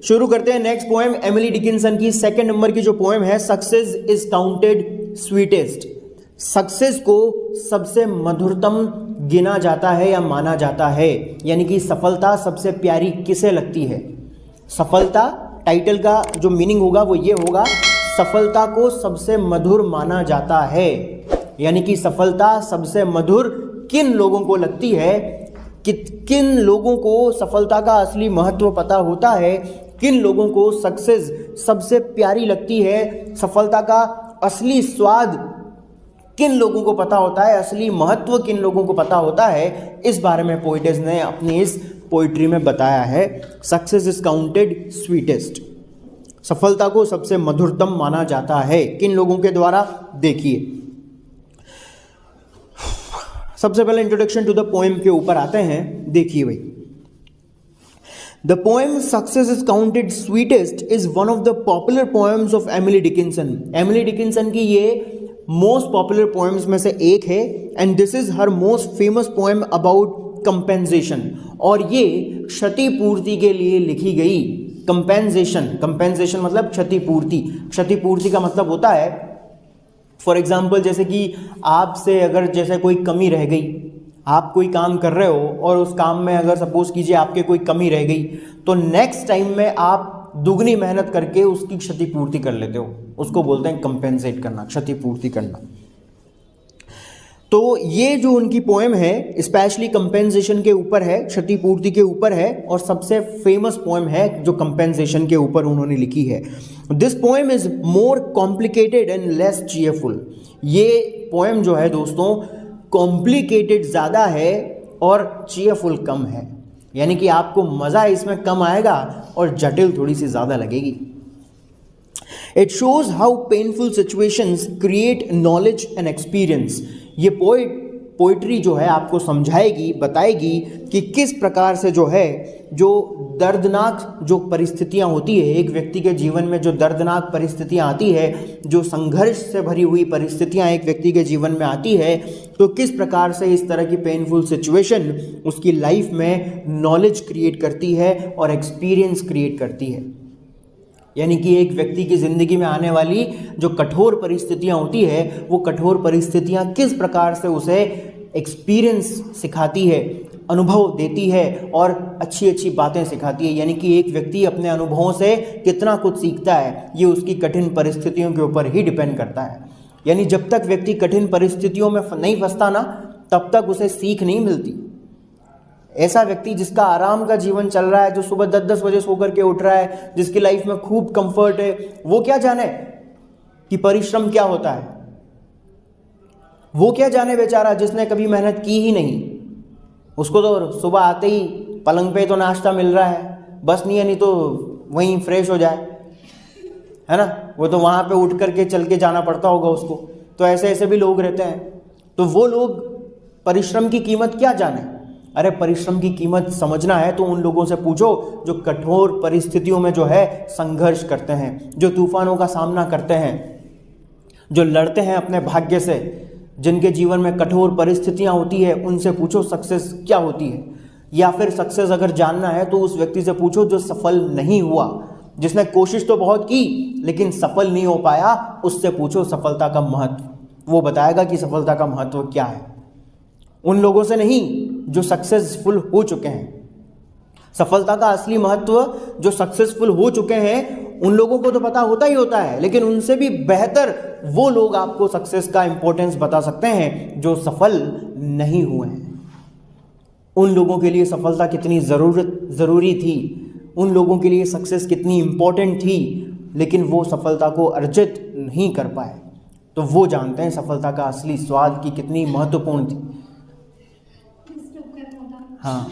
शुरू करते हैं नेक्स्ट पोएम एमिली डिकिंसन की। सेकंड नंबर की जो पोएम है, success is counted sweetest. Success को सबसे मधुरतम गिना जाता है या माना जाता है, यानी कि सफलता सबसे प्यारी किसे लगती है। सफलता टाइटल का जो मीनिंग होगा वो ये होगा, सफलता को सबसे मधुर माना जाता है, यानी कि सफलता सबसे मधुर किन लोगों को लगती है, किन लोगों को सफलता का असली महत्व पता होता है, किन लोगों को सक्सेस सबसे प्यारी लगती है, सफलता का असली स्वाद किन लोगों को पता होता है, असली महत्व किन लोगों को पता होता है, इस बारे में पोइटेस ने अपनी इस पोइट्री में बताया है। सक्सेस इज काउंटेड स्वीटेस्ट, सफलता को सबसे मधुरतम माना जाता है किन लोगों के द्वारा। देखिए सबसे पहले इंट्रोडक्शन टू द पोएम के ऊपर आते हैं। देखिए भाई, the poem success is counted sweetest is one of the popular poems of Emily Dickinson. Emily Dickinson की ये मोस्ट पॉपुलर पोएम्स में से एक है, and this is her most famous poem about compensation, और ये क्षतिपूर्ति के लिए लिखी गई। कंपेंसेशन मतलब क्षतिपूर्ति। क्षतिपूर्ति का मतलब होता है, फॉर एग्जाम्पल जैसे कि आपसे अगर जैसे कोई कमी रह गई, आप कोई काम कर रहे हो और उस काम में अगर सपोज कीजिए आपके कोई कमी रह गई, तो नेक्स्ट टाइम में आप दुगनी मेहनत करके उसकी क्षतिपूर्ति कर लेते हो, उसको बोलते हैं कंपेंसेट करना, क्षतिपूर्ति करना। तो ये जो उनकी पोएम है स्पेशली कंपेंसेशन के ऊपर है, क्षतिपूर्ति के ऊपर है, और सबसे फेमस पोएम है जो कंपेंसेशन के ऊपर उन्होंने लिखी है। This poem is more complicated and less cheerful. ये पोएम जो है दोस्तों कॉम्प्लिकेटेड ज़्यादा है और चीयरफुल कम है, यानी कि आपको मज़ा इसमें कम आएगा और जटिल थोड़ी सी ज़्यादा लगेगी। It shows how painful situations create knowledge and experience. ये पोइट्री जो है आपको समझाएगी, बताएगी कि किस प्रकार से जो है जो दर्दनाक जो परिस्थितियां होती है एक व्यक्ति के जीवन में, जो दर्दनाक परिस्थितियां आती है, जो संघर्ष से भरी हुई परिस्थितियां एक व्यक्ति के जीवन में आती है, तो किस प्रकार से इस तरह की पेनफुल सिचुएशन उसकी लाइफ में नॉलेज क्रिएट करती है और एक्सपीरियंस क्रिएट करती है। यानी कि एक व्यक्ति की ज़िंदगी में आने वाली जो कठोर परिस्थितियां होती है, वो कठोर परिस्थितियां किस प्रकार से उसे एक्सपीरियंस सिखाती है, अनुभव देती है और अच्छी अच्छी बातें सिखाती है। यानी कि एक व्यक्ति अपने अनुभवों से कितना कुछ सीखता है, ये उसकी कठिन परिस्थितियों के ऊपर ही डिपेंड करता है। यानी जब तक व्यक्ति कठिन परिस्थितियों में नहीं फंसता ना, तब तक उसे सीख नहीं मिलती। ऐसा व्यक्ति जिसका आराम का जीवन चल रहा है, जो सुबह 10-10 बजे सो करके उठ रहा है, जिसकी लाइफ में खूब कंफर्ट है, वो क्या जाने कि परिश्रम क्या होता है। वो क्या जाने बेचारा जिसने कभी मेहनत की ही नहीं, उसको तो सुबह आते ही पलंग पे तो नाश्ता मिल रहा है, बस नहीं तो वहीं फ्रेश हो जाए, है ना, वो तो वहाँ पे उठ करके चल के जाना पड़ता होगा उसको। तो ऐसे ऐसे भी लोग रहते हैं। तो वो लोग परिश्रम की कीमत क्या जाने। अरे परिश्रम की कीमत समझना है तो उन लोगों से पूछो जो कठोर परिस्थितियों में जो है संघर्ष करते हैं, जो तूफानों का सामना करते हैं, जो लड़ते हैं अपने भाग्य से, जिनके जीवन में कठोर परिस्थितियां होती है, उनसे पूछो सक्सेस क्या होती है। या फिर सक्सेस अगर जानना है तो उस व्यक्ति से पूछो जो सफल नहीं हुआ, जिसने कोशिश तो बहुत की लेकिन सफल नहीं हो पाया, उससे पूछो सफलता का महत्व, वो बताएगा कि सफलता का महत्व क्या है। उन लोगों से नहीं जो सक्सेसफुल हो चुके हैं। सफलता का असली महत्व जो सक्सेसफुल हो चुके हैं उन लोगों को तो पता होता ही होता है, लेकिन उनसे भी बेहतर वो लोग आपको सक्सेस का इंपॉर्टेंस बता सकते हैं जो सफल नहीं हुए हैं। उन लोगों के लिए सफलता कितनी ज़रूरी थी, उन लोगों के लिए सक्सेस कितनी इंपॉर्टेंट थी, लेकिन वो सफलता को अर्जित नहीं कर पाए। तो वो जानते हैं सफलता का असली स्वाद की कितनी महत्वपूर्ण थी। हाँ,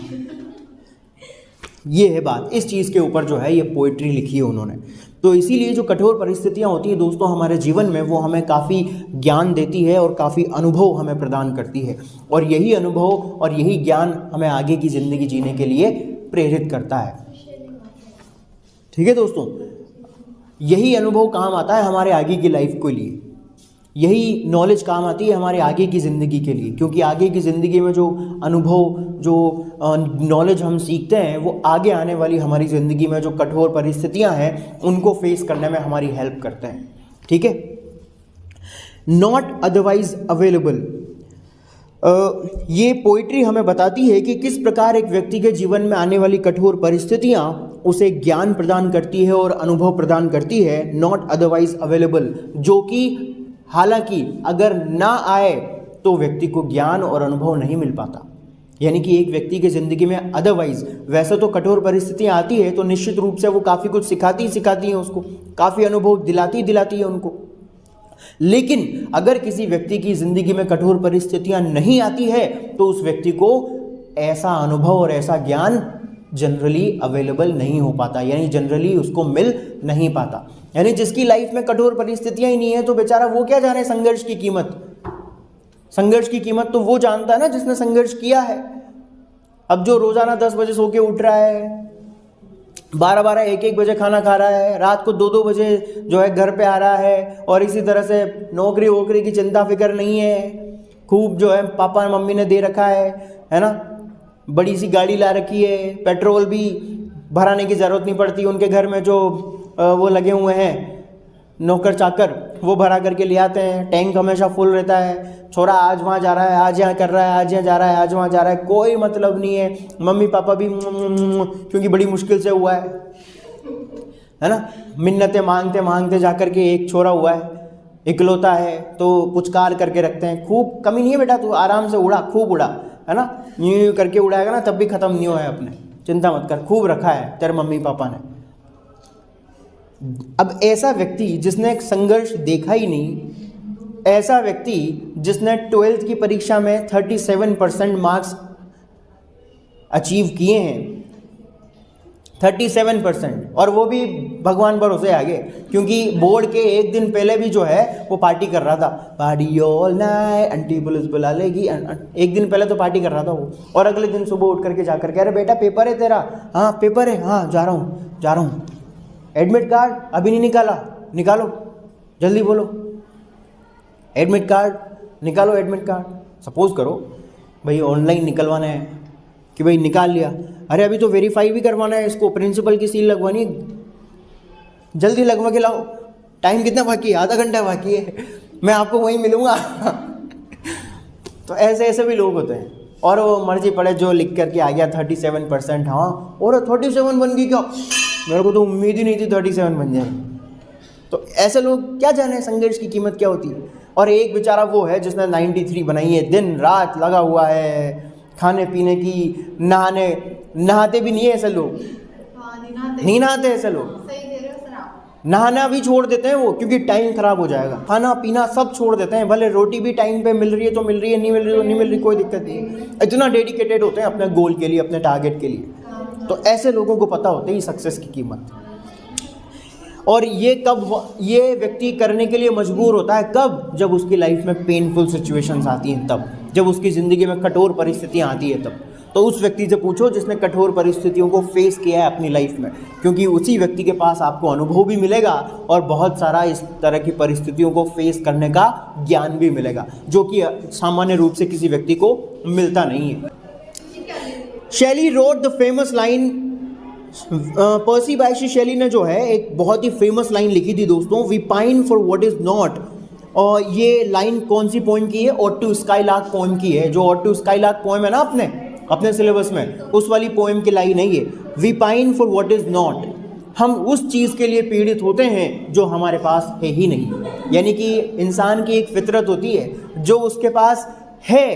ये है बात। इस चीज़ के ऊपर जो है ये पोइट्री लिखी है उन्होंने। तो इसीलिए जो कठोर परिस्थितियाँ होती हैं दोस्तों हमारे जीवन में, वो हमें काफ़ी ज्ञान देती है और काफ़ी अनुभव हमें प्रदान करती है, और यही अनुभव और यही ज्ञान हमें आगे की ज़िंदगी जीने के लिए प्रेरित करता है। ठीक है दोस्तों, यही अनुभव काम आता है हमारे आगे की लाइफ के लिए। यही नॉलेज काम आती है हमारे आगे की ज़िंदगी के लिए, क्योंकि आगे की ज़िंदगी में जो अनुभव, जो नॉलेज हम सीखते हैं वो आगे आने वाली हमारी ज़िंदगी में जो कठोर परिस्थितियां हैं उनको फेस करने में हमारी हेल्प करते हैं। ठीक है। नॉट अदरवाइज अवेलेबल, ये पोइट्री हमें बताती है कि किस प्रकार एक व्यक्ति के जीवन में आने वाली कठोर परिस्थितियां उसे ज्ञान प्रदान करती है और अनुभव प्रदान करती है। नॉट अदरवाइज अवेलेबल, जो कि हालांकि अगर ना आए तो व्यक्ति को ज्ञान और अनुभव नहीं मिल पाता। यानी कि एक व्यक्ति की ज़िंदगी में अदरवाइज, वैसे तो कठोर परिस्थितियां आती है तो निश्चित रूप से वो काफ़ी कुछ सिखाती हैं उसको, काफ़ी अनुभव दिलाती है उनको। लेकिन अगर किसी व्यक्ति की ज़िंदगी में कठोर परिस्थितियां नहीं आती है तो उस व्यक्ति को ऐसा अनुभव और ऐसा ज्ञान जनरली अवेलेबल नहीं हो पाता, यानी जनरली उसको मिल नहीं पाता। यानी जिसकी लाइफ में कठोर परिस्थितियां ही नहीं है तो बेचारा वो क्या जाने संघर्ष की कीमत। संघर्ष की कीमत तो वो जानता है ना जिसने संघर्ष किया है। अब जो रोजाना 10 बजे सो के उठ रहा है, 12-12 1-1 बजे खाना खा रहा है, रात को 2-2 बजे जो है घर पे आ रहा है, और इसी तरह से नौकरी वोकरी की चिंता फिक्र नहीं है, खूब जो है पापा मम्मी ने दे रखा है ना, बड़ी सी गाड़ी ला रखी है, पेट्रोल भी भराने की ज़रूरत नहीं पड़ती, उनके घर में जो वो लगे हुए हैं नौकर चाकर वो भरा करके ले आते हैं, टैंक हमेशा फुल रहता है। छोरा आज वहाँ जा रहा है, आज यहाँ कर रहा है, आज यहाँ जा रहा है, आज वहाँ जा रहा है, कोई मतलब नहीं है। मम्मी पापा भी क्योंकि बड़ी मुश्किल से हुआ है ना, मिन्नतें मांगते मांगते जा कर के एक छोरा हुआ है, इकलौता है, तो पुचकार करके रखते हैं, खूब कमी नहीं है बेटा, तू आराम से उड़ा, खूब उड़ा, है ना, यूँ करके उड़ाएगा ना तब भी ख़त्म नहीं हुआ है अपने, चिंता मत कर, खूब रखा है तेरे मम्मी पापा ने। अब ऐसा व्यक्ति जिसने संघर्ष देखा ही नहीं, ऐसा व्यक्ति जिसने 12th की परीक्षा में 37% मार्क्स अचीव किए हैं, 37%, और वो भी भगवान भरोसे आगे, क्योंकि बोर्ड के एक दिन पहले भी जो है वो पार्टी कर रहा था, party all night, aunty police बुला लेगी, एक दिन पहले तो पार्टी कर रहा था वो, और अगले दिन सुबह उठ करके जाकर कह रहे बेटा पेपर है तेरा, हाँ पेपर है, हाँ जा रहा हूँ, एडमिट कार्ड अभी नहीं निकाला, निकालो जल्दी बोलो, एडमिट कार्ड निकालो, एडमिट कार्ड। सपोज करो भाई ऑनलाइन निकलवाना है कि भाई निकाल लिया, अरे अभी तो वेरीफाई भी करवाना है, इसको प्रिंसिपल की सील लगवानी है, जल्दी लगवा के लाओ, टाइम कितना बाकी है, आधा घंटा बाकी है, मैं आपको वहीं मिलूँगा। तो ऐसे ऐसे भी लोग होते हैं, और वो मर्जी पड़े जो लिख करके आ गया 37%, हाँ और 37 बन गई क्या, मेरे को तो उम्मीद ही नहीं थी 37 बन जाए। तो ऐसे लोग क्या जाने संघर्ष की कीमत क्या होती है। और एक बेचारा वो है जिसने 93 बनाई है, दिन रात लगा हुआ है खाने पीने की, नहाते भी नहीं है ऐसे लोग, नहीं नहाते ऐसे लोग, नहाना भी छोड़ देते हैं वो, क्योंकि टाइम खराब हो जाएगा, खाना पीना सब छोड़ देते हैं, भले रोटी भी टाइम पे मिल रही है तो मिल रही है, नहीं मिल रही तो नहीं मिल रही, कोई दिक्कत नहीं है, इतना डेडिकेटेड होते हैं अपने गोल के लिए, अपने टारगेट के लिए। तो ऐसे लोगों को पता होता है सक्सेस की कीमत, और ये कब ये व्यक्ति करने के लिए मजबूर होता है, कब, जब उसकी लाइफ में पेनफुल सिचुएशंस आती हैं, तब जब उसकी ज़िंदगी में कठोर परिस्थितियां आती है तब। तो उस व्यक्ति से पूछो जिसने कठोर परिस्थितियों को फेस किया है अपनी लाइफ में, क्योंकि उसी व्यक्ति के पास आपको अनुभव भी मिलेगा और बहुत सारा इस तरह की परिस्थितियों को फेस करने का ज्ञान भी मिलेगा, जो कि सामान्य रूप से किसी व्यक्ति को मिलता नहीं है। शैली wrote the famous line, pursed Bysshe शैली ने जो है एक बहुत ही फेमस लाइन लिखी थी दोस्तों, we pine for what is not. और ये लाइन कौन सी पोएम की है, ऑटो स्काईलार्क पोएम की है, जो ऑटो स्काईलार्क पोएम है ना अपने सिलेबस में, उस वाली पोएम की लाइन है ये, we pine for what is not. हम उस चीज़ के लिए पीड़ित होते हैं जो हमारे पास है ही नहीं। यानी कि इंसान की एक फितरत होती है, जो उसके पास है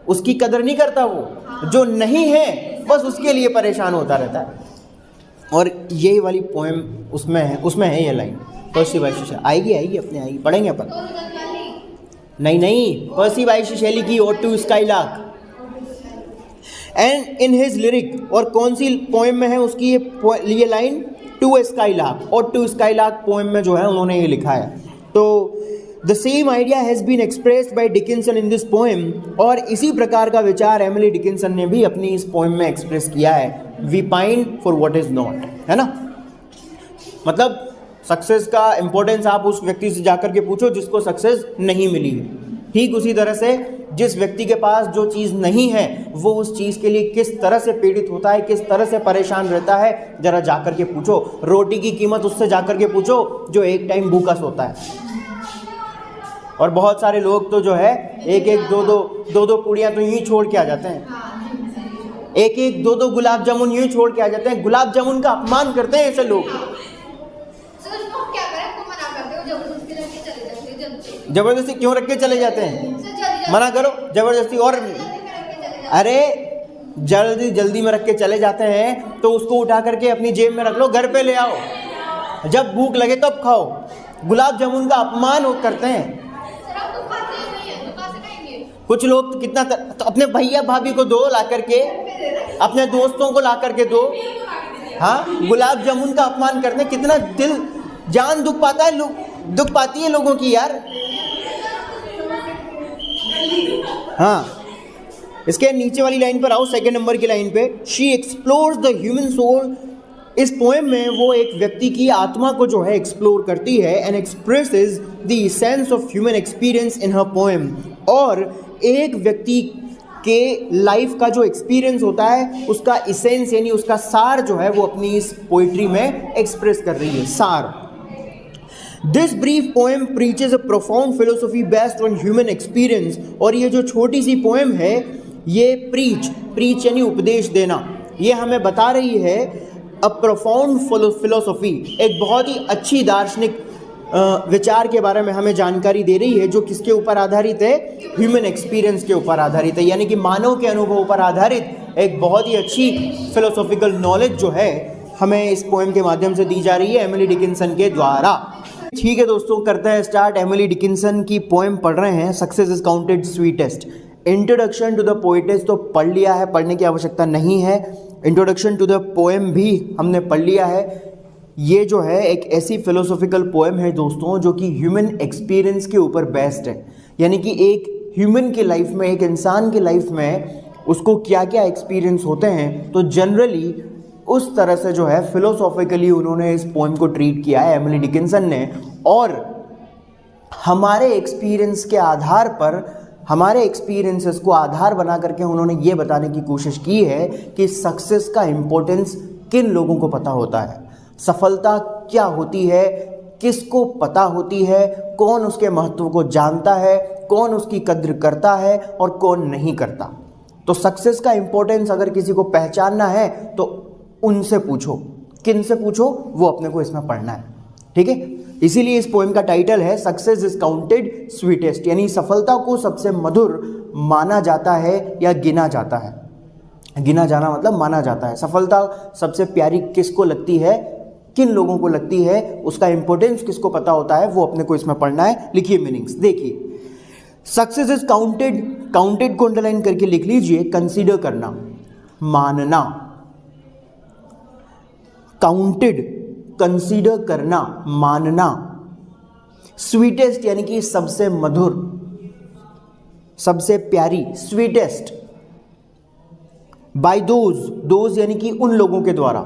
उसकी कदर नहीं करता, वो जो नहीं है बस उसके लिए परेशान होता रहता है। और यही वाली पोएम उसमें है ये लाइन, पर्सी बायशे आएगी अपने आएगी, पढ़ेंगे अपन, नहीं पर्सी बायशे शैली की ode to skylark. And in his lyric, और कौन सी पोएम में है उसकी ये लाइन, टू ए स्काईलार्क, और टू स्काईलार्क पोएम में जो है उन्होंने ये लिखा है। तो the same idea has been expressed by Dickinson in this poem, और इसी प्रकार का विचार एमिली डिकिंसन ने भी अपनी इस पोएम में एक्सप्रेस किया है, we pine for what is not, है ना। मतलब सक्सेस का इंपॉर्टेंस आप उस व्यक्ति से जाकर के पूछो जिसको सक्सेस नहीं मिली है। ठीक उसी तरह से जिस व्यक्ति के पास जो चीज़ नहीं है वो उस चीज़ के लिए किस तरह से पीड़ित होता है, किस तरह से परेशान रहता है, जरा जाकर के पूछो। रोटी की कीमत उससे जाकर के पूछो जो एक टाइम भूखा सोता है। और बहुत सारे लोग तो जो है एक एक दो दो पूड़ियाँ तो यूँ छोड़ के आ जाते हैं, एक एक दो गुलाब जामुन यूँ छोड़ के आ जाते हैं। गुलाब जामुन का अपमान करते हैं ऐसे लोग। जबरदस्ती क्यों रख के चले जाते हैं? मना करो जबरदस्ती। और अरे जल्दी जल्दी में रख के चले जाते हैं तो उसको उठा करके अपनी जेब में रख लो, घर पे ले आओ, जब भूख लगे तब खाओ। गुलाब जामुन का अपमान वो करते हैं। कुछ लोग तो कितना तो अपने भैया भाभी को दो ला करके, अपने दोस्तों को ला करके दो। हाँ, गुलाब जामुन का अपमान करते हैं। कितना दिल जान दुख पाता है, दुख पाती है लोगों की यार। हाँ, इसके नीचे वाली लाइन पर आओ, सेकंड नंबर की लाइन पे। She explores the human soul. इस पोएम में वो एक व्यक्ति की आत्मा को जो है एक्सप्लोर करती है and expresses the sense of human experience in her poem. और एक व्यक्ति के लाइफ का जो एक्सपीरियंस होता है उसका इसेंस यानी उसका सार जो है वो अपनी इस पोइट्री में एक्सप्रेस कर रही है, sir. This brief poem preaches a profound philosophy based on human experience. और ये जो छोटी सी पोएम है ये प्रीच यानी उपदेश देना, ये हमें बता रही है अ प्रोफाउंड फिलोसफी, एक बहुत ही अच्छी दार्शनिक विचार के बारे में हमें जानकारी दे रही है, जो किसके ऊपर आधारित है? ह्यूमन एक्सपीरियंस के ऊपर आधारित है, यानी कि मानव के अनुभव पर आधारित एक बहुत ही अच्छी फिलोसॉफिकल नॉलेज जो है हमें इस पोएम के माध्यम से दी जा रही है एमिली डिकिंसन के द्वारा। ठीक है दोस्तों, करते हैं स्टार्ट। एमिली डिकिंसन की पोएम पढ़ रहे हैं, success is counted sweetest. Introduction to the poetess तो पढ़ लिया है, पढ़ने की आवश्यकता नहीं है। इंट्रोडक्शन टू द पोएम भी हमने पढ़ लिया है। ये जो है एक ऐसी फिलोसॉफिकल पोएम है दोस्तों जो कि ह्यूमन एक्सपीरियंस के ऊपर बेस्ड है, यानी कि एक ह्यूमन की लाइफ में, एक इंसान की लाइफ में उसको क्या क्या एक्सपीरियंस होते हैं, तो जनरली उस तरह से जो है फिलोसॉफिकली उन्होंने इस पोएम को ट्रीट किया है एमिली डिकिंसन ने। और हमारे एक्सपीरियंस के आधार पर, हमारे एक्सपीरियंसेस को आधार बना करके उन्होंने ये बताने की कोशिश की है कि सक्सेस का इम्पोर्टेंस किन लोगों को पता होता है, सफलता क्या होती है, किसको पता होती है, कौन उसके महत्व को जानता है, कौन उसकी कद्र करता है और कौन नहीं करता। तो सक्सेस का इम्पोर्टेंस अगर किसी को पहचानना है तो उनसे पूछो, किन से पूछो, वो अपने को इसमें पढ़ना है। ठीक है, इसीलिए इस पोएम का टाइटल है सक्सेस इज काउंटेड स्वीटेस्ट, यानी सफलता को सबसे मधुर माना जाता है या गिना जाता है। गिना जाना मतलब माना जाता है। सफलता सबसे प्यारी किसको लगती है, किन लोगों को लगती है, उसका इंपॉर्टेंस किसको पता होता है, वो अपने को इसमें पढ़ना है। लिखिए मीनिंग्स, देखिए। सक्सेस इज काउंटेड, काउंटेड को अंडरलाइन करके लिख लीजिए, कंसीडर करना, मानना। काउंटेड, कंसीडर करना, मानना। स्वीटेस्ट यानी कि सबसे मधुर, सबसे प्यारी, स्वीटेस्ट। बाय दोज यानी कि उन लोगों के द्वारा।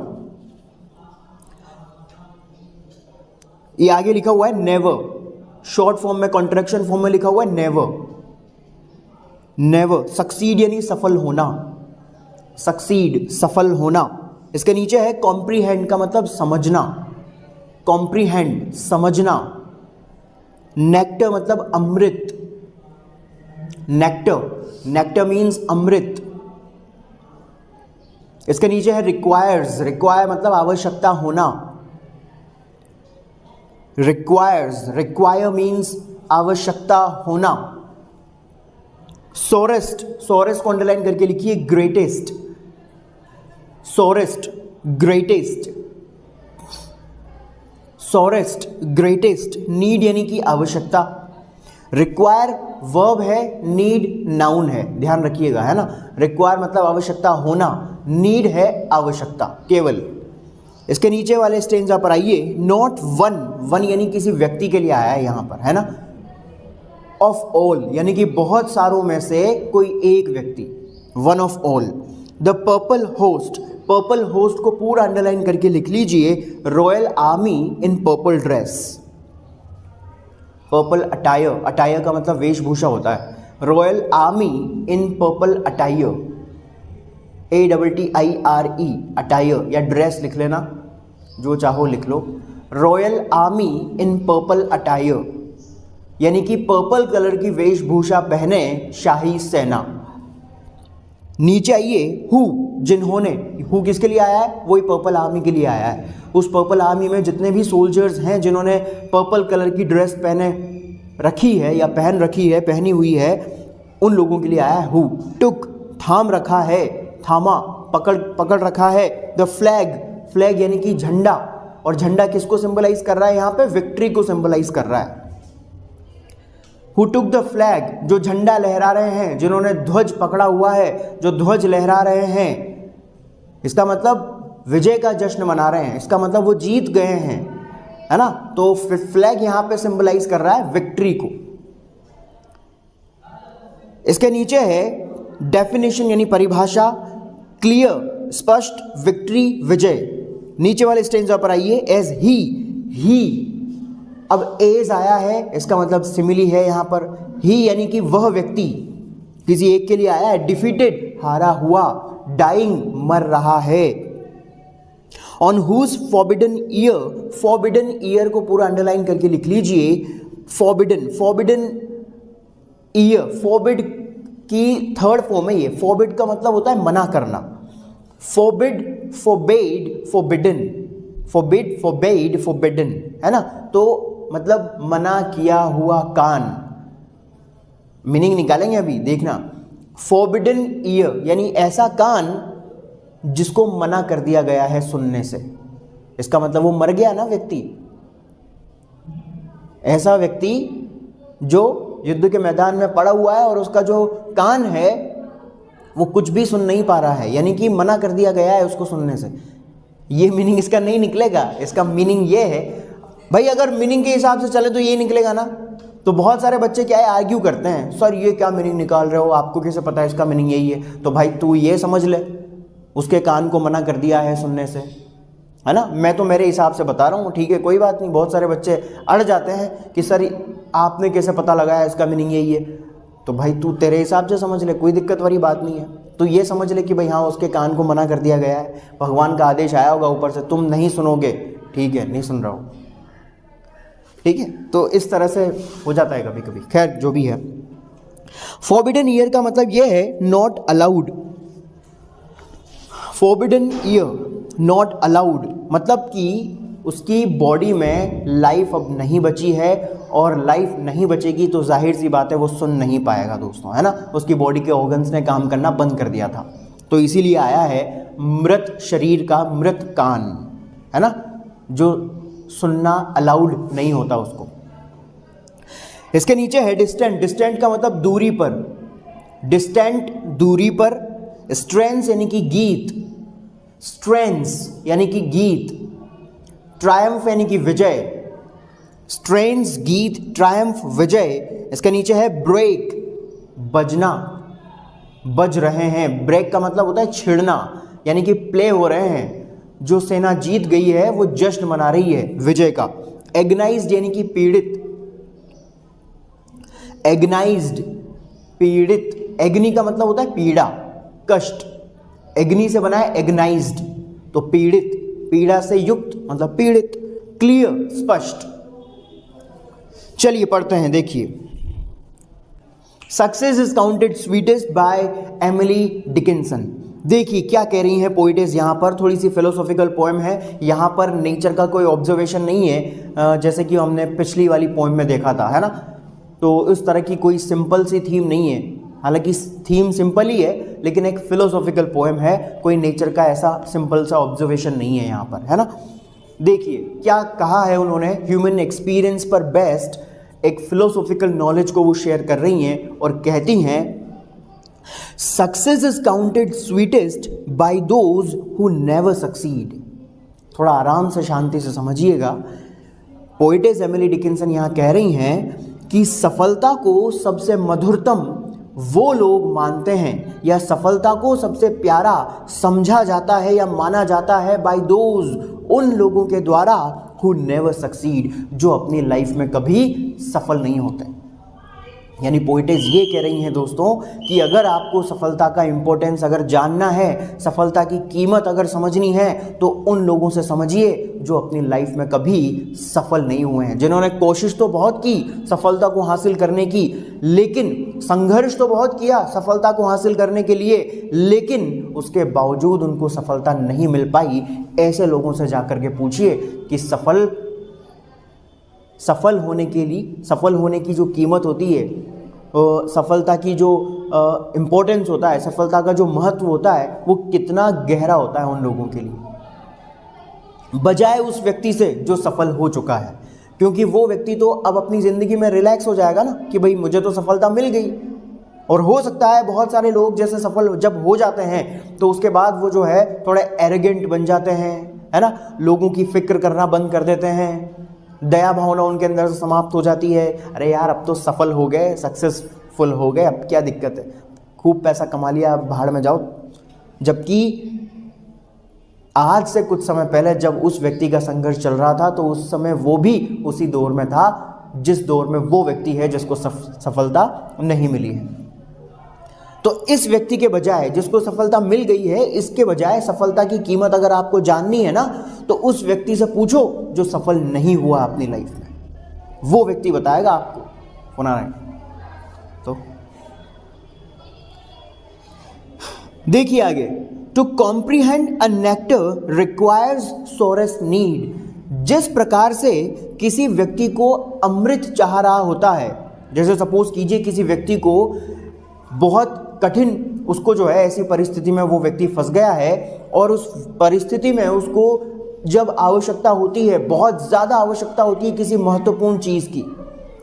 ये आगे लिखा हुआ है नेवर, शॉर्ट फॉर्म में, कॉन्ट्रैक्शन फॉर्म में लिखा हुआ है नेवर। नेवर, सक्सीड यानी सफल होना, सक्सीड सफल होना। इसके नीचे है कॉम्प्रीहेंड का मतलब समझना, कॉम्प्रीहेंड समझना। नेक्टर मतलब अमृत, नेक्टर, नेक्टर मीन्स अमृत। इसके नीचे है रिक्वायर्स, रिक्वायर मतलब आवश्यकता होना, रिक्वायर्स, रिक्वायर मीन्स आवश्यकता होना। सोरेस्ट, सोरेस्ट को अंडरलाइन करके लिखिए, ग्रेटेस्ट, सोरेस्ट, ग्रेटेस्ट, सोरेस्ट, ग्रेटेस्ट। नीड यानी कि आवश्यकता। रिक्वायर वर्ब है, नीड नाउन है, ध्यान रखिएगा, है ना। रिक्वायर मतलब आवश्यकता होना, नीड है आवश्यकता केवल। इसके नीचे वाले स्टेंजा पर आइए, नॉट वन, वन यानी किसी व्यक्ति के लिए आया है यहां पर, है ना। ऑफ ऑल यानी कि बहुत सारों में से कोई एक व्यक्ति, one of all. The purple host, purple host को पूरा अंडरलाइन करके लिख लीजिए, royal army in purple dress. Purple attire, attire का मतलब वेशभूषा होता है। Royal army in purple attire, ATTIRE, attire या ड्रेस लिख लेना, जो चाहो लिख लो। Royal army in purple attire यानी कि पर्पल कलर की वेशभूषा पहने शाही सेना। नीचे आइए, हु, जिन्होंने, हु किसके लिए आया है? वही पर्पल आर्मी के लिए आया है। उस पर्पल आर्मी में जितने भी सोल्जर्स हैं जिन्होंने पर्पल कलर की ड्रेस पहने रखी है या पहन रखी है, पहनी हुई है, उन लोगों के लिए आया है हु। टुक, थाम रखा है, थामा, पकड़ रखा है। द फ्लैग, फ्लैग यानी कि झंडा, और झंडा किसको सिंबलाइज कर रहा है? यहाँ पे विक्ट्री को सिंबलाइज कर रहा है। हु टुक द फ्लैग, जो झंडा लहरा रहे हैं, जिन्होंने ध्वज पकड़ा हुआ है, जो ध्वज लहरा रहे हैं, इसका मतलब विजय का जश्न मना रहे हैं, इसका मतलब वो जीत गए हैं, है ना। तो फ्लैग यहां पे सिंबलाइज कर रहा है विक्ट्री को। इसके नीचे है डेफिनेशन यानी परिभाषा, क्लियर, स्पष्ट, विक्ट्री, विजय। नीचे वाले स्टेंजा पर आइए, एज ही, अब एज आया है, इसका मतलब सिमिली है यहां पर। ही यानी कि वह व्यक्ति, किसी एक के लिए आया है। डिफीटेड, हारा हुआ। डाइंग, मर रहा है। On whose forbidden ear, forbidden ear को पूरा अंडरलाइन करके लिख लीजिए। फॉरबिडन, फॉरबिडन ईयर, फॉरबिड की थर्ड फॉर्म है ये। फॉरबिड का मतलब होता है मना करना। Forbid, forbade, forbidden, forbid, forbade, forbidden, है ना। तो मतलब मना किया हुआ कान। मीनिंग निकालेंगे अभी, देखना। फॉरबिडन ईयर यानी ऐसा कान जिसको मना कर दिया गया है सुनने से। इसका मतलब वो मर गया ना व्यक्ति, ऐसा व्यक्ति जो युद्ध के मैदान में पड़ा हुआ है और उसका जो कान है वो कुछ भी सुन नहीं पा रहा है, यानी कि मना कर दिया गया है उसको सुनने से। ये मीनिंग इसका नहीं निकलेगा। इसका मीनिंग ये है भाई, अगर मीनिंग के हिसाब से चले तो ये निकलेगा ना। तो बहुत सारे बच्चे क्या है, आर्ग्यू करते हैं, सर ये क्या मीनिंग निकाल रहे हो, आपको कैसे पता है इसका मीनिंग यही है। तो भाई तू ये समझ ले, उसके कान को मना कर दिया है सुनने से, है ना। मैं तो मेरे हिसाब से बता रहा हूँ, ठीक है, कोई बात नहीं। बहुत सारे बच्चे अड़ जाते हैं कि सर आपने कैसे पता लगाया इसका मीनिंग यही है। तो भाई तू तेरे हिसाब से समझ ले, कोई दिक्कत वाली बात नहीं है। तो ये समझ ले कि भाई हाँ, उसके कान को मना कर दिया गया है, भगवान का आदेश आया होगा ऊपर से, तुम नहीं सुनोगे, ठीक है, नहीं सुन रहा हूँ, ठीक है। तो इस तरह से हो जाता है कभी कभी, खैर जो भी है। फॉरबिडन ईयर का मतलब ये है not allowed. Forbidden year, not allowed, मतलब कि उसकी बॉडी में लाइफ अब नहीं बची है, और लाइफ नहीं बचेगी तो जाहिर सी बात है वो सुन नहीं पाएगा दोस्तों, है ना। उसकी बॉडी के ऑर्गन्स ने काम करना बंद कर दिया था, तो इसीलिए आया है मृत शरीर का मृत कान, है ना, जो सुनना अलाउड नहीं होता उसको। इसके नीचे है डिस्टेंट। डिस्टेंट का मतलब दूरी पर, डिस्टेंट दूरी पर। स्ट्रेंथ यानी कि गीत, स्ट्रेंथ यानी कि गीत। ट्रायम्फ यानी कि विजय, स्ट्रेंथ गीत, ट्रायम्फ विजय। इसके नीचे है ब्रेक, बजना, बज रहे हैं। ब्रेक का मतलब होता है छिड़ना, यानी कि प्ले हो रहे हैं। जो सेना जीत गई है वो जश्न मना रही है विजय का। एग्नाइज्ड यानी कि पीड़ित, एग्नाइज्ड, पीड़ित। एग्नि का मतलब होता है पीड़ा, कष्ट। एग्नि से बना है एग्नाइज्ड, तो पीड़ित, पीड़ा से युक्त मतलब पीड़ित। क्लियर, स्पष्ट। चलिए पढ़ते हैं, देखिए। Success is counted sweetest by Emily Dickinson. देखिए क्या कह रही हैं पोइटेस यहाँ पर, थोड़ी सी फिलोसॉफिकल पोएम है। यहाँ पर नेचर का कोई ऑब्जर्वेशन नहीं है, जैसे कि हमने पिछली वाली पोएम में देखा था, है ना। तो इस तरह की कोई सिंपल सी थीम नहीं है, हालांकि थीम सिंपल ही है, लेकिन एक फिलोसॉफिकल पोएम है। कोई नेचर का ऐसा सिंपल सा ऑब्जर्वेशन नहीं है यहाँ पर, है ना। देखिए क्या कहा है उन्होंने, ह्यूमन एक्सपीरियंस पर बेस्ड एक फिलोसॉफिकल नॉलेज को वो शेयर कर रही हैं और कहती हैं, success is counted sweetest by those who never succeed. थोड़ा आराम से शांति से समझिएगा। पोइटेस एमिली डिकिंसन यहाँ कह रही हैं कि सफलता को सबसे मधुरतम वो लोग मानते हैं या सफलता को सबसे प्यारा समझा जाता है या माना जाता है बाय दोज, उन लोगों के द्वारा हु नेवर सक्सीड, जो अपनी लाइफ में कभी सफल नहीं होते। यानी पोइटेज ये कह रही हैं दोस्तों कि अगर आपको सफलता का इंपॉर्टेंस अगर जानना है, सफलता की कीमत अगर समझनी है, तो उन लोगों से समझिए जो अपनी लाइफ में कभी सफल नहीं हुए हैं, जिन्होंने कोशिश तो बहुत की सफलता को हासिल करने की, लेकिन संघर्ष तो बहुत किया सफलता को हासिल करने के लिए, लेकिन उसके बावजूद उनको सफलता नहीं मिल पाई। ऐसे लोगों से जाकर के पूछिए कि सफल होने की जो कीमत होती है, सफलता की जो इम्पोर्टेंस होता है, सफलता का जो महत्व होता है, वो कितना गहरा होता है उन लोगों के लिए, बजाय उस व्यक्ति से जो सफल हो चुका है। क्योंकि वो व्यक्ति तो अब अपनी ज़िंदगी में रिलैक्स हो जाएगा ना कि भाई मुझे तो सफलता मिल गई। और हो सकता है बहुत सारे लोग जैसे सफल जब हो जाते हैं तो उसके बाद वो जो है थोड़े एरोगेंट बन जाते हैं, है ना, लोगों की फिक्र करना बंद कर देते हैं, दया भावना उनके अंदर से समाप्त हो जाती है। अरे यार अब तो सफल हो गए, सक्सेसफुल हो गए, अब क्या दिक्कत है, खूब पैसा कमा लिया, अब भाड़ में जाओ। जबकि आज से कुछ समय पहले जब उस व्यक्ति का संघर्ष चल रहा था तो उस समय वो भी उसी दौर में था जिस दौर में वो व्यक्ति है जिसको सफलता नहीं मिली है। तो इस व्यक्ति के बजाय जिसको सफलता मिल गई है, इसके बजाय सफलता की कीमत अगर आपको जाननी है ना, तो उस व्यक्ति से पूछो जो सफल नहीं हुआ अपनी लाइफ में, वो व्यक्ति बताएगा आपको। सुना रहे तो देखिए आगे, to comprehend a nectar requires sorest need. जिस प्रकार से किसी व्यक्ति को अमृत चाह रहा होता है, जैसे सपोज कीजिए किसी व्यक्ति को बहुत कठिन, उसको जो है ऐसी परिस्थिति में वो व्यक्ति फंस गया है और उस परिस्थिति में उसको जब आवश्यकता होती है, बहुत ज़्यादा आवश्यकता होती है किसी महत्वपूर्ण चीज़ की।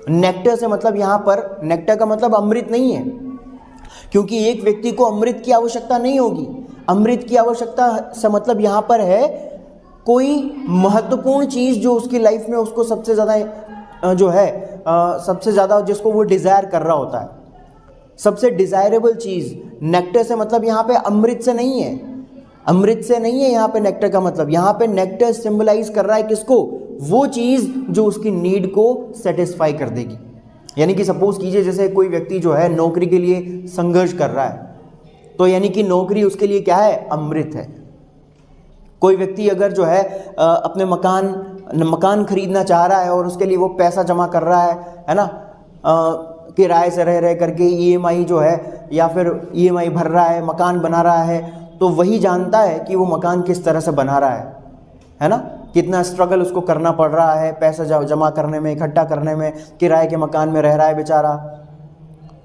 नेक्टर से मतलब यहाँ पर, नेक्टर का मतलब अमृत नहीं है, क्योंकि एक व्यक्ति को अमृत की आवश्यकता नहीं होगी। अमृत की आवश्यकता से मतलब यहाँ पर है कोई महत्वपूर्ण चीज़ जो उसकी लाइफ में उसको सबसे ज़्यादा जो है सबसे ज़्यादा जिसको वो डिज़ायर कर रहा होता है, सबसे डिज़ायरेबल चीज़। नेक्टर से मतलब यहाँ पे अमृत से नहीं है, अमृत से नहीं है यहाँ पे नेक्टर का मतलब। यहाँ पे नेक्टर सिंबलाइज कर रहा है किसको, वो चीज़ जो उसकी नीड को सेटिस्फाई कर देगी। यानी कि सपोज कीजिए जैसे कोई व्यक्ति जो है नौकरी के लिए संघर्ष कर रहा है, तो यानी कि नौकरी उसके लिए क्या है, अमृत है। कोई व्यक्ति अगर जो है अपने मकान खरीदना चाह रहा है और उसके लिए वो पैसा जमा कर रहा है ना, किराए से रह करके ईएमआई जो है या फिर ईएमआई भर रहा है, मकान बना रहा है, तो वही जानता है कि वो मकान किस तरह से बना रहा है ना, कितना स्ट्रगल उसको करना पड़ रहा है पैसा जमा करने में, इकट्ठा करने में, किराए के मकान में रह रहा है बेचारा,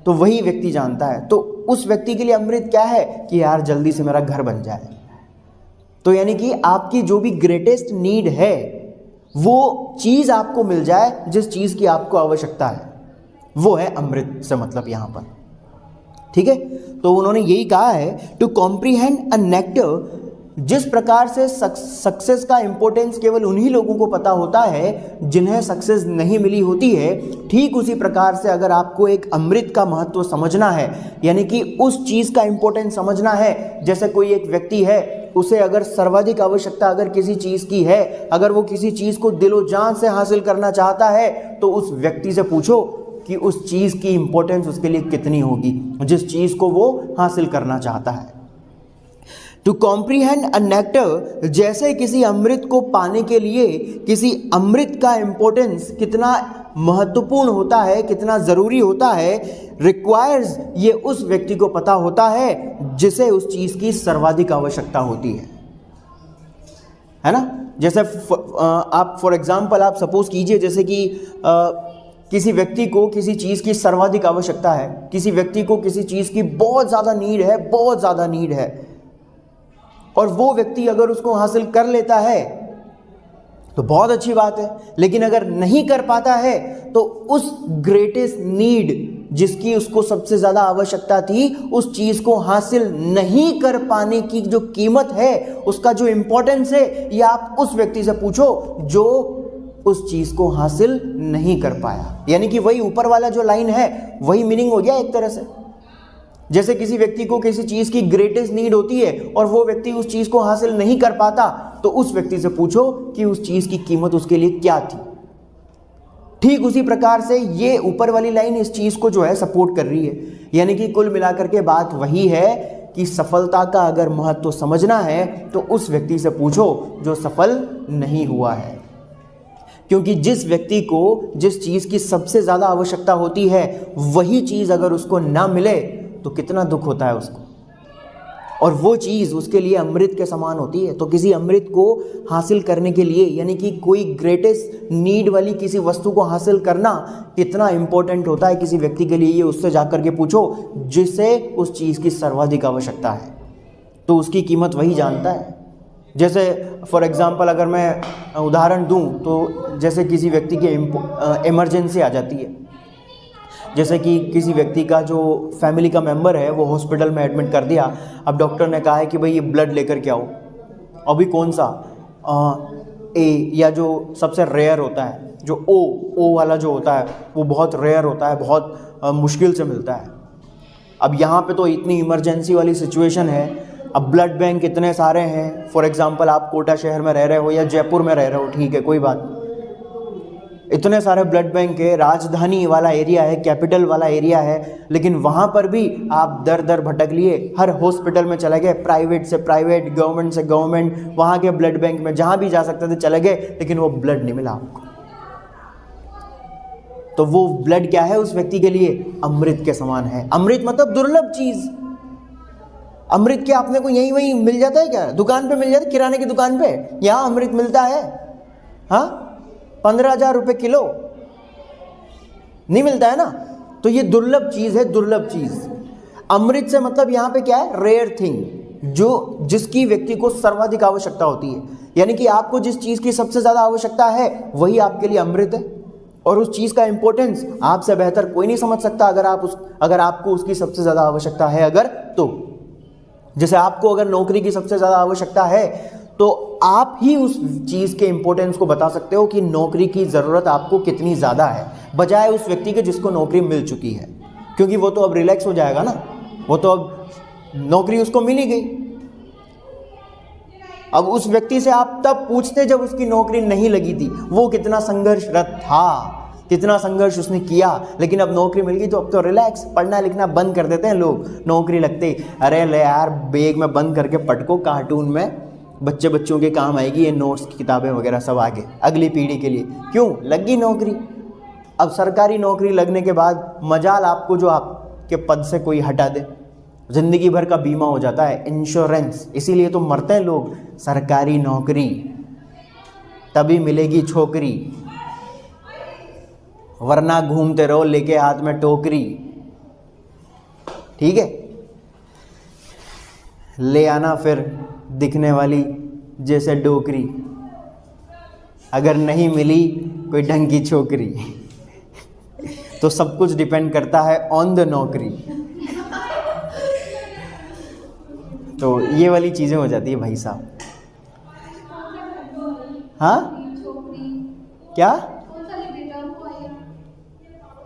तो वही व्यक्ति जानता है। तो उस व्यक्ति के लिए अमृत क्या है कि यार जल्दी से मेरा घर बन जाए। तो यानी कि आपकी जो भी ग्रेटेस्ट नीड है वो चीज़ आपको मिल जाए जिस चीज़ की आपको आवश्यकता है, वो है अमृत से मतलब यहाँ पर। ठीक है, तो उन्होंने यही कहा है टू कॉम्प्रीहेंड अ नेक्टर। जिस प्रकार से सक्सेस का इंपॉर्टेंस केवल उन्हीं लोगों को पता होता है जिन्हें सक्सेस नहीं मिली होती है, ठीक उसी प्रकार से अगर आपको एक अमृत का महत्व समझना है, यानी कि उस चीज़ का इंपॉर्टेंस समझना है, जैसे कोई एक व्यक्ति है उसे अगर सर्वाधिक आवश्यकता अगर किसी चीज़ की है, अगर वो किसी चीज़ को दिलो जान से हासिल करना चाहता है, तो उस व्यक्ति से पूछो कि उस चीज़ की इंपॉर्टेंस उसके लिए कितनी होगी जिस चीज़ को वो हासिल करना चाहता है। टू कॉम्प्रीहेंड अ नेक्टर, जैसे किसी अमृत को पाने के लिए किसी अमृत का इंपॉर्टेंस कितना महत्वपूर्ण होता है, कितना ज़रूरी होता है, रिक्वायर्स, ये उस व्यक्ति को पता होता है जिसे उस चीज़ की सर्वाधिक आवश्यकता होती है ना। जैसे आप फॉर एग्जाम्पल आप सपोज कीजिए जैसे कि किसी व्यक्ति को किसी चीज़ की सर्वाधिक आवश्यकता है, किसी व्यक्ति को किसी चीज़ की बहुत ज़्यादा नीड है, बहुत ज़्यादा नीड है, और वो व्यक्ति अगर उसको हासिल कर लेता है तो बहुत अच्छी बात है, लेकिन अगर नहीं कर पाता है तो उस ग्रेटेस्ट नीड जिसकी उसको सबसे ज़्यादा आवश्यकता थी, उस चीज़ को हासिल नहीं कर पाने की जो कीमत है, उसका जो इम्पोर्टेंस है, ये आप उस व्यक्ति से पूछो जो उस चीज़ को हासिल नहीं कर पाया। यानी कि वही ऊपर वाला जो लाइन है वही मीनिंग हो गया एक तरह से। जैसे किसी व्यक्ति को किसी चीज की ग्रेटेस्ट नीड होती है और वो व्यक्ति उस चीज को हासिल नहीं कर पाता, तो उस व्यक्ति से पूछो कि उस चीज की कीमत उसके लिए क्या थी। ठीक उसी प्रकार से ये ऊपर वाली लाइन इस चीज को जो है सपोर्ट कर रही है। यानी कि कुल मिलाकर के बात वही है कि सफलता का अगर महत्व समझना है तो उस व्यक्ति से पूछो जो सफल नहीं हुआ है। क्योंकि जिस व्यक्ति को जिस चीज की सबसे ज्यादा आवश्यकता होती है वही चीज अगर उसको ना मिले तो कितना दुख होता है उसको, और वो चीज उसके लिए अमृत के समान होती है। तो किसी अमृत को हासिल करने के लिए, यानी कि कोई ग्रेटेस्ट नीड वाली किसी वस्तु को हासिल करना कितना इंपॉर्टेंट होता है किसी व्यक्ति के लिए, ये उससे जाकर के पूछो जिसे उस चीज की सर्वाधिक आवश्यकता है, तो उसकी कीमत वही जानता है। जैसे फॉर एग्जांपल अगर मैं उदाहरण दूं तो जैसे किसी व्यक्ति की इमरजेंसी आ जाती है, जैसे कि किसी व्यक्ति का जो फैमिली का मेंबर है वो हॉस्पिटल में एडमिट कर दिया। अब डॉक्टर ने कहा है कि भाई ये ब्लड लेकर के आओ। अभी कौन सा ए, या जो सबसे रेयर होता है, जो ओ वाला जो होता है वो बहुत रेयर होता है, बहुत मुश्किल से मिलता है। अब यहाँ पे तो इतनी इमरजेंसी वाली सिचुएशन है, अब ब्लड बैंक इतने सारे हैं। फॉर एग्जांपल आप कोटा शहर में रह रहे हो या जयपुर में रह रहे हो, ठीक है कोई बात नहीं, इतने सारे ब्लड बैंक है, राजधानी वाला एरिया है, कैपिटल वाला एरिया है, लेकिन वहाँ पर भी आप दर दर भटक लिए, हर हॉस्पिटल में चले गए, प्राइवेट से प्राइवेट, गवर्नमेंट से गवर्नमेंट, वहाँ के ब्लड बैंक में जहाँ भी जा सकते थे चले गए, लेकिन वो ब्लड नहीं मिला आपको। तो वो ब्लड क्या है उस व्यक्ति के लिए? अमृत के समान है। अमृत मतलब दुर्लभ चीज। अमृत क्या अपने को यहीं वहीं मिल जाता है क्या? दुकान पे मिल जाता है, किराने की दुकान पे यहाँ अमृत मिलता है? हाँ, 15,000 रुपये किलो नहीं मिलता है ना। तो ये दुर्लभ चीज है, दुर्लभ चीज। अमृत से मतलब यहाँ पे क्या है? रेयर थिंग, जो जिसकी व्यक्ति को सर्वाधिक आवश्यकता होती है। यानी कि आपको जिस चीज की सबसे ज्यादा आवश्यकता है वही आपके लिए अमृत है, और उस चीज का इंपॉर्टेंस आपसे बेहतर कोई नहीं समझ सकता। अगर आपको उसकी सबसे ज्यादा आवश्यकता है अगर, तो जैसे आपको अगर नौकरी की सबसे ज्यादा आवश्यकता है तो आप ही उस चीज के इंपॉर्टेंस को बता सकते हो कि नौकरी की जरूरत आपको कितनी ज्यादा है, बजाय उस व्यक्ति के जिसको नौकरी मिल चुकी है। क्योंकि वो तो अब रिलैक्स हो जाएगा ना, वो तो अब नौकरी उसको मिल ही गई। अब उस व्यक्ति से आप तब पूछते जब उसकी नौकरी नहीं लगी थी, वो कितना संघर्षरत था, कितना संघर्ष उसने किया, लेकिन अब नौकरी मिल गई तो अब तो रिलैक्स। पढ़ना लिखना बंद कर देते हैं लोग नौकरी लगते, अरे ले यार बैग में बंद करके पटको, कार्टून में बच्चों के काम आएगी ये नोट्स की किताबें वगैरह सब आगे अगली पीढ़ी के लिए। क्यों? लग गई नौकरी। अब सरकारी नौकरी लगने के बाद मजाल आपको जो आपके पद से कोई हटा दे, जिंदगी भर का बीमा हो जाता है, इंश्योरेंस। इसीलिए तो मरते हैं लोग। सरकारी नौकरी तभी मिलेगी छोकरी, वरना घूमते रहो लेके हाथ में टोकरी। ठीक है, ले आना फिर दिखने वाली जैसे डोकरी, अगर नहीं मिली कोई ढंग की छोकरी। तो सब कुछ डिपेंड करता है ऑन द नौकरी। तो ये वाली चीजें हो जाती है भाई साहब। हाँ क्या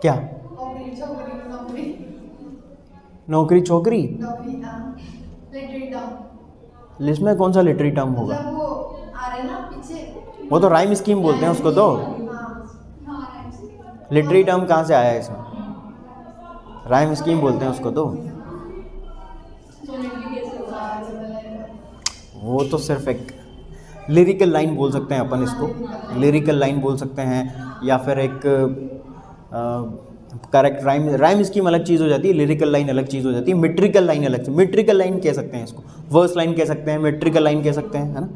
क्या? नौकरी छोकरी लिस्ट में कौन सा लिटरी टर्म होगा? वो तो राइम स्कीम बोलते हैं उसको। तो लिटरी टर्म कहाँ से आया है इसमें? राइम स्कीम बोलते हैं उसको। तो वो तो सिर्फ एक लिरिकल लाइन बोल सकते हैं अपन इसको, लिरिकल लाइन बोल सकते हैं, या फिर एक करेक्ट राइम स्कीम अलग चीज़ हो जाती है, लिरिकल लाइन अलग चीज़ हो जाती है, मेट्रिकल लाइन अलग। मेट्रिकल लाइन कह सकते हैं इसको, वर्स लाइन कह सकते हैं, मेट्रिकल लाइन कह सकते हैं, है ना।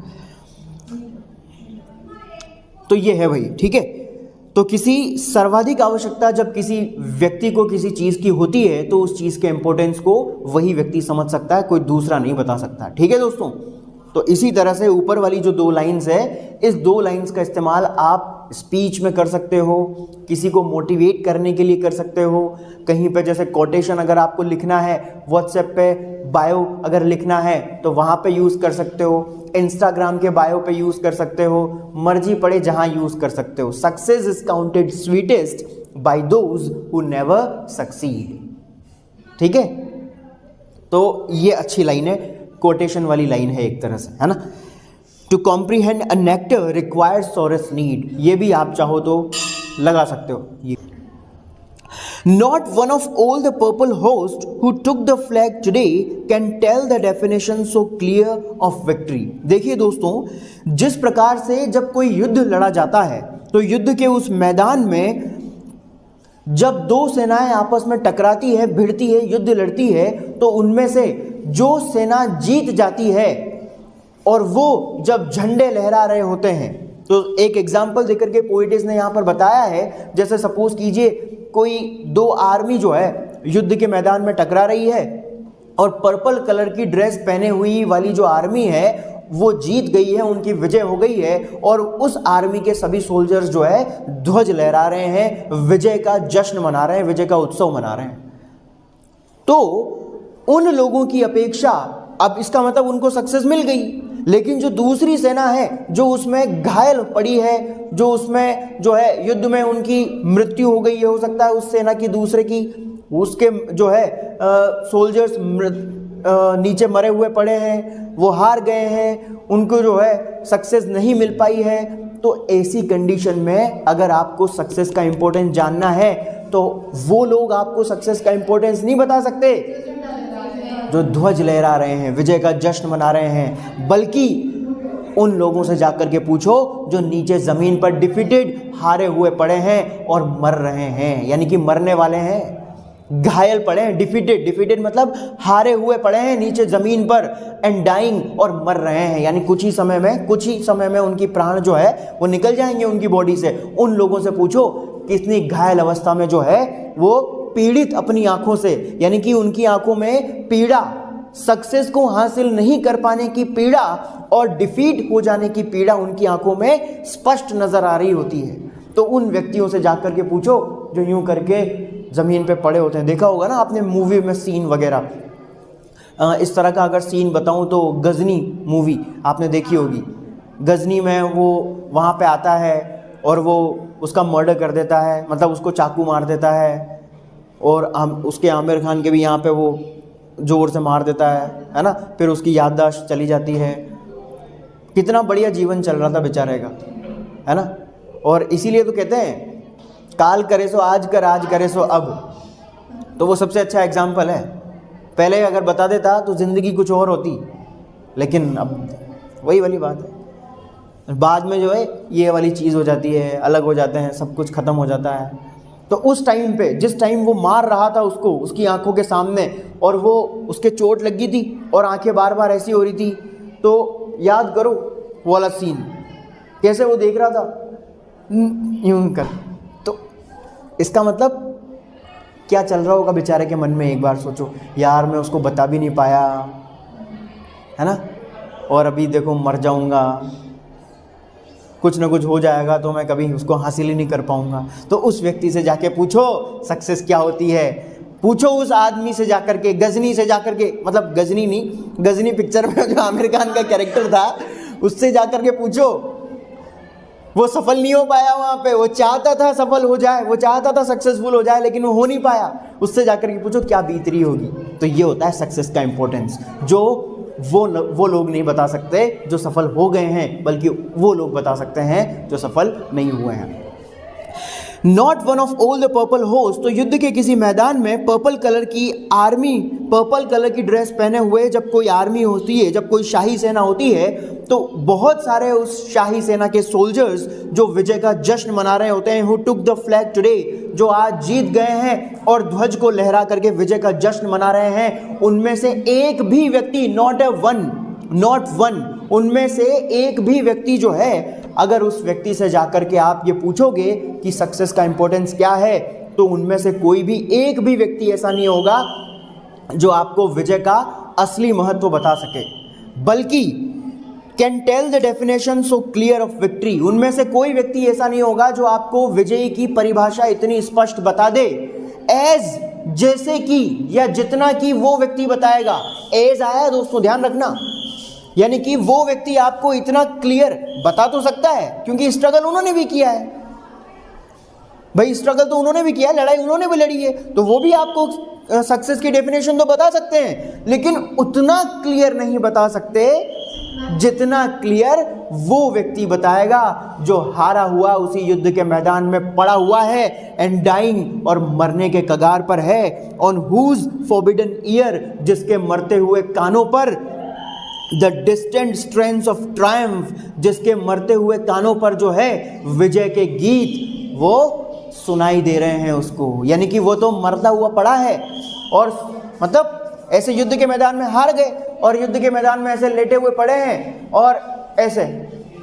तो ये है भाई, ठीक है। तो किसी सर्वाधिक आवश्यकता जब किसी व्यक्ति को किसी चीज़ की होती है तो उस चीज़ के इंपॉर्टेंस को वही व्यक्ति समझ सकता है, कोई दूसरा नहीं बता सकता। ठीक है दोस्तों, तो इसी तरह से ऊपर वाली जो 2 लाइंस है, इस 2 लाइंस का इस्तेमाल आप स्पीच में कर सकते हो, किसी को मोटिवेट करने के लिए कर सकते हो, कहीं पे जैसे कोटेशन अगर आपको लिखना है, व्हाट्सएप पे बायो अगर लिखना है तो वहाँ पे यूज़ कर सकते हो, इंस्टाग्राम के बायो पे यूज़ कर सकते हो, मर्जी पड़े जहाँ यूज़ कर सकते हो। Success is counted sweetest by those who never succeed. ठीक है, तो ये अच्छी लाइन है, कोटेशन वाली लाइन है एक तरह से, है ना। To comprehend a nectar requires sorest need, ये भी आप चाहो तो लगा सकते हो। ये Not one of all the purple host who took the flag today can tell the definition so clear of victory। देखिए दोस्तों, जिस प्रकार से जब कोई युद्ध लड़ा जाता है तो युद्ध के उस मैदान में जब दो सेनाएं आपस में टकराती है, भिड़ती है, युद्ध लड़ती है, तो उनमें से जो सेना जीत जाती है और वो जब झंडे लहरा रहे होते हैं, तो एक एग्जाम्पल देकर के पोइटिस ने यहाँ पर बताया है, जैसे सपोज कीजिए कोई दो आर्मी जो है युद्ध के मैदान में टकरा रही है और पर्पल कलर की ड्रेस पहने हुई वाली जो आर्मी है वो जीत गई है, उनकी विजय हो गई है, और उस आर्मी के सभी सोल्जर्स जो है ध्वज लहरा रहे हैं, विजय का जश्न मना रहे हैं, विजय का उत्सव मना रहे हैं। तो उन लोगों की अपेक्षा, अब इसका मतलब उनको सक्सेस मिल गई, लेकिन जो दूसरी सेना है जो उसमें घायल पड़ी है, जो उसमें जो है युद्ध में उनकी मृत्यु हो गई है, हो सकता है उस सेना की दूसरे की, उसके जो है सोल्जर्स नीचे मरे हुए पड़े हैं, वो हार गए हैं, उनको जो है सक्सेस नहीं मिल पाई है। तो ऐसी कंडीशन में अगर आपको सक्सेस का इंपॉर्टेंस जानना है तो वो लोग आपको सक्सेस का इंपॉर्टेंस नहीं बता सकते जो ध्वज लहरा रहे हैं, विजय का जश्न मना रहे हैं, बल्कि उन लोगों से जाकर के पूछो जो नीचे जमीन पर डिफीटेड, हारे हुए पड़े हैं और मर रहे हैं, यानी कि मरने वाले हैं, घायल पड़े हैं। डिफीटेड मतलब हारे हुए पड़े हैं नीचे जमीन पर, एंड डाइंग, और मर रहे हैं, यानी कुछ ही समय में उनकी प्राण जो है वो निकल जाएंगे उनकी बॉडी से। उन लोगों से पूछो कितनी घायल अवस्था में जो है वो पीड़ित अपनी आंखों से, यानी कि उनकी आंखों में पीड़ा, सक्सेस को हासिल नहीं कर पाने की पीड़ा और डिफीट हो जाने की पीड़ा उनकी आंखों में स्पष्ट नजर आ रही होती है। तो उन व्यक्तियों से जाकर के पूछो जो यूं करके जमीन पे पड़े होते हैं। देखा होगा ना आपने मूवी में सीन वगैरह, इस तरह का अगर सीन बताऊं तो गजनी मूवी आपने देखी होगी। गजनी में वो वहाँ पे आता है और वो उसका मर्डर कर देता है, मतलब उसको चाकू मार देता है, और उसके आमिर खान के भी यहाँ पे वो जोर से मार देता है ना। फिर उसकी याददाश्त चली जाती है। कितना बढ़िया जीवन चल रहा था बेचारे का, है ना। और इसीलिए तो कहते हैं काल करे सो आज कर, आज करे सो अब। तो वो सबसे अच्छा एग्जाम्पल है। पहले अगर बता देता तो ज़िंदगी कुछ और होती, लेकिन अब वही वाली बात है, बाद में जो है ये वाली चीज़ हो जाती है, अलग हो जाते हैं, सब कुछ ख़त्म हो जाता है। तो उस टाइम पे, जिस टाइम वो मार रहा था उसको उसकी आंखों के सामने, और वो उसके चोट लगी थी और आंखें बार बार ऐसी हो रही थी, तो याद करो वो वाला सीन, कैसे वो देख रहा था यूं कर। तो इसका मतलब क्या चल रहा होगा बेचारे के मन में, एक बार सोचो यार, मैं उसको बता भी नहीं पाया, है ना, और अभी देखो मर जाऊंगा, कुछ ना कुछ हो जाएगा तो मैं कभी उसको हासिल ही नहीं कर पाऊंगा। तो उस व्यक्ति से जाके पूछो सक्सेस क्या होती है। पूछो उस आदमी से जाकर के, गजनी से जाकर के, मतलब गजनी नहीं, गजनी पिक्चर में जो आमिर खान का कैरेक्टर था उससे जाकर के पूछो। वो सफल नहीं हो पाया वहाँ पे, वो चाहता था सफल हो जाए, वो चाहता था सक्सेसफुल हो जाए, लेकिन वो हो नहीं पाया। उससे जाकर के पूछो क्या बीत रही होगी। तो ये होता है सक्सेस का इंपॉर्टेंस, जो वो लोग नहीं बता सकते जो सफल हो गए हैं, बल्कि वो लोग बता सकते हैं जो सफल नहीं हुए हैं। Not one of all the purple host, तो युद्ध के किसी मैदान में पर्पल कलर की आर्मी, पर्पल कलर की ड्रेस पहने हुए जब कोई आर्मी होती है, जब कोई शाही सेना होती है, तो बहुत सारे उस शाही सेना के सोल्जर्स जो विजय का जश्न मना रहे होते हैं, who took the flag today, जो आज जीत गए हैं और ध्वज को लहरा करके विजय का जश्न मना रहे हैं, उनमें से एक भी व्यक्ति, नॉट वन, उनमें से एक भी व्यक्ति जो है, अगर उस व्यक्ति से जाकर के आप ये पूछोगे कि सक्सेस का इंपॉर्टेंस क्या है, तो उनमें से कोई भी एक भी व्यक्ति ऐसा नहीं होगा जो आपको विजय का असली महत्व बता सके, बल्कि can tell the definition so clear of victory, उनमें से कोई व्यक्ति ऐसा नहीं होगा जो आपको विजय की परिभाषा इतनी स्पष्ट बता दे, एज, जैसे कि, या जितना कि वो व्यक्ति बताएगा। एज आया दोस्तों, ध्यान रखना, यानी कि वो व्यक्ति आपको इतना क्लियर बता तो सकता है, क्योंकि स्ट्रगल उन्होंने भी किया है भाई, स्ट्रगल तो उन्होंने भी किया है, लड़ाई उन्होंने भी लड़ी है, तो वो भी आपको सक्सेस की डेफिनेशन तो बता सकते हैं, लेकिन उतना क्लियर नहीं बता सकते जितना क्लियर वो व्यक्ति बताएगा जो हारा हुआ उसी युद्ध के मैदान में पड़ा हुआ है एंड डाइंग, और मरने के कगार पर है, ऑन हुज फॉरबिडन ईयर, जिसके मरते हुए कानों पर, the distant strains of Triumph, जिसके मरते हुए कानों पर जो है विजय के गीत वो सुनाई दे रहे हैं उसको। यानी कि वो तो मरता हुआ पड़ा है और मतलब ऐसे युद्ध के मैदान में हार गए और युद्ध के मैदान में ऐसे लेटे हुए पड़े हैं और ऐसे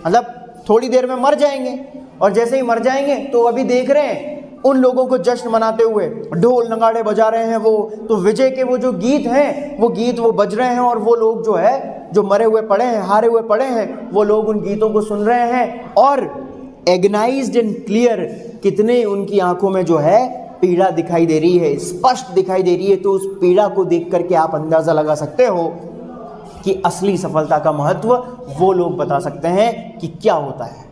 मतलब थोड़ी देर में मर जाएंगे, और जैसे ही मर जाएंगे तो अभी देख रहे हैं उन लोगों को जश्न मनाते हुए ढोल नगाड़े बजा रहे हैं वो, तो विजय के वो जो गीत हैं वो गीत वो बज रहे हैं, और वो लोग जो है जो मरे हुए पड़े हैं, हारे हुए पड़े हैं, वो लोग उन गीतों को सुन रहे हैं और एग्नाइज्ड एंड क्लियर, कितने उनकी आंखों में जो है पीड़ा दिखाई दे रही है, स्पष्ट दिखाई दे रही है। तो उस पीड़ा को देख करके आप अंदाजा लगा सकते हो कि असली सफलता का महत्व वो लोग बता सकते हैं कि क्या होता है,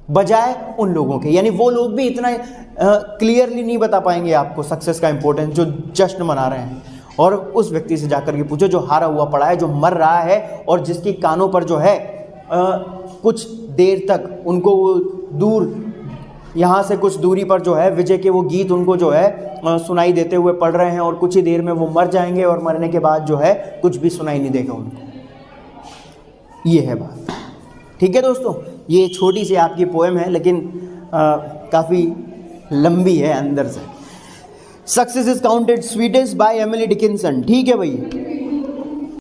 बजाय उन लोगों के। यानी वो लोग भी इतना क्लियरली नहीं बता पाएंगे आपको सक्सेस का इंपॉर्टेंस जो जश्न मना रहे हैं। और उस व्यक्ति से जाकर के पूछो जो हारा हुआ पड़ा है, जो मर रहा है और जिसकी कानों पर जो है कुछ देर तक उनको वो दूर, यहाँ से कुछ दूरी पर जो है विजय के वो गीत उनको जो है सुनाई देते हुए पड़ रहे हैं, और कुछ ही देर में वो मर जाएंगे और मरने के बाद जो है कुछ भी सुनाई नहीं देगा उनको। ये है बात। ठीक है दोस्तों, ये छोटी सी आपकी पोएम है लेकिन काफ़ी लंबी है अंदर से। Success is counted sweetest by Emily Dickinson. ठीक है भाई।